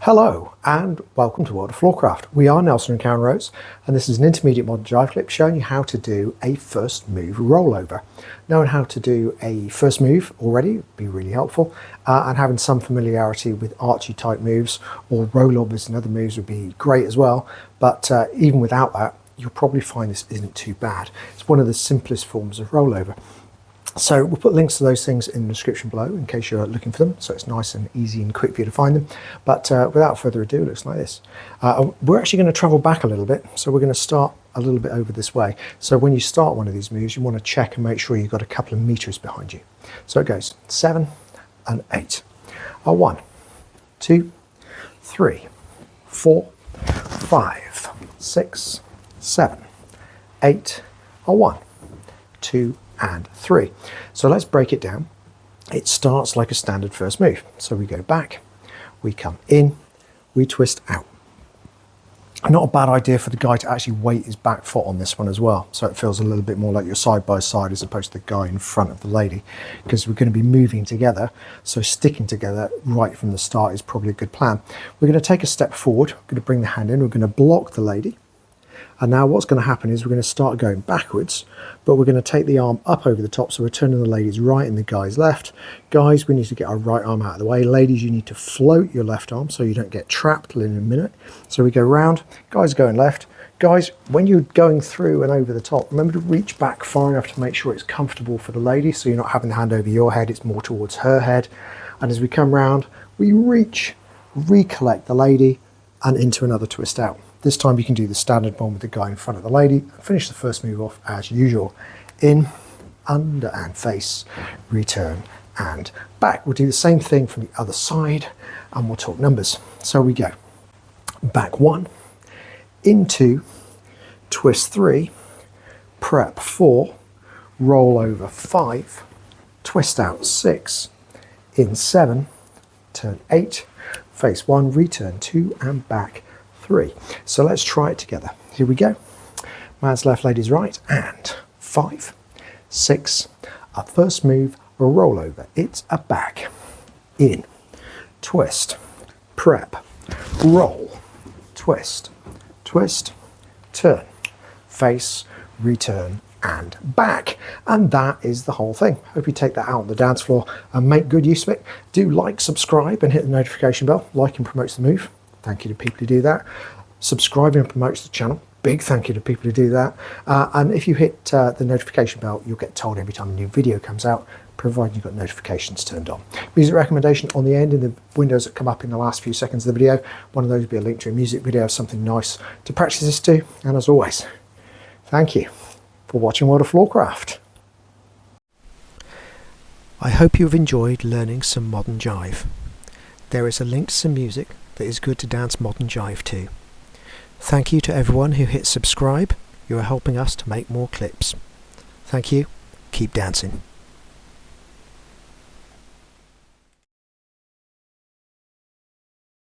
Hello and welcome to World of Floorcraft. We are Nelson and Karen Rose and this is an Intermediate Modern Jive Clip showing you how to do a first move rollover. Knowing how to do a first move already would be really helpful, and having some familiarity with Archie type moves or rollovers and other moves would be great as well, but even without that you'll probably find this isn't too bad. It's one of the simplest forms of rollover. So we'll put links to those things in the description below in case you're looking for them, so it's nice and easy and quick for you to find them. But without further ado, it looks like this. We're actually going to travel back a little bit, so we're going to start a little bit over this way. So when you start one of these moves, you want to check and make sure you've got a couple of meters behind you. So it goes 7 and 8. 1, 2, 3, 4, 5, 6, 7, 8, 1, 2, and 3. So let's break it down. It starts like a standard first move. So we go back, we come in, we twist out. Not a bad idea for the guy to actually weight his back foot on this one as well, so it feels a little bit more like you're side by side as opposed to the guy in front of the lady, because we're going to be moving together, so sticking together right from the start is probably a good plan. We're going to take a step forward, we're going to bring the hand in, we're going to block the lady. And now what's going to happen is we're going to start going backwards, but we're going to take the arm up over the top, so we're turning the lady's right and the guy's left. Guys, we need to get our right arm out of the way. Ladies, you need to float your left arm so you don't get trapped in a minute. So we go round, guys going left. Guys, when you're going through and over the top, remember to reach back far enough to make sure it's comfortable for the lady, so you're not having the hand over your head, it's more towards her head. And as we come round, we reach, recollect the lady and into another twist out. This time you can do the standard one with the guy in front of the lady and finish the first move off as usual. In, under and face, return and back. We'll do the same thing from the other side and we'll talk numbers. So we go back 1, into, twist 3, prep 4, roll over 5, twist out 6, in 7, turn 8, face 1, return 2 and back 3. So let's try it together. Here we go. Man's left, lady's right, and 5, 6, a first move, a rollover. It's a back, in, twist, prep, roll, twist, twist, turn, face, return, and back. And that is the whole thing. Hope you take that out on the dance floor and make good use of it. Do like, subscribe, and hit the notification bell. Liking promotes the move. Thank you to people who do that. Subscribing promotes the channel. Big thank you to people who do that. And if you hit the notification bell, you'll get told every time a new video comes out, provided you've got notifications turned on. Music recommendation on the end in the windows that come up in the last few seconds of the video. One of those will be a link to a music video, something nice to practice this to. And as always, thank you for watching World of Floorcraft. I hope you've enjoyed learning some modern jive. There is a link to some music that is good to dance modern jive to. Thank you to everyone who hit subscribe. You are helping us to make more clips. Thank you. Keep dancing.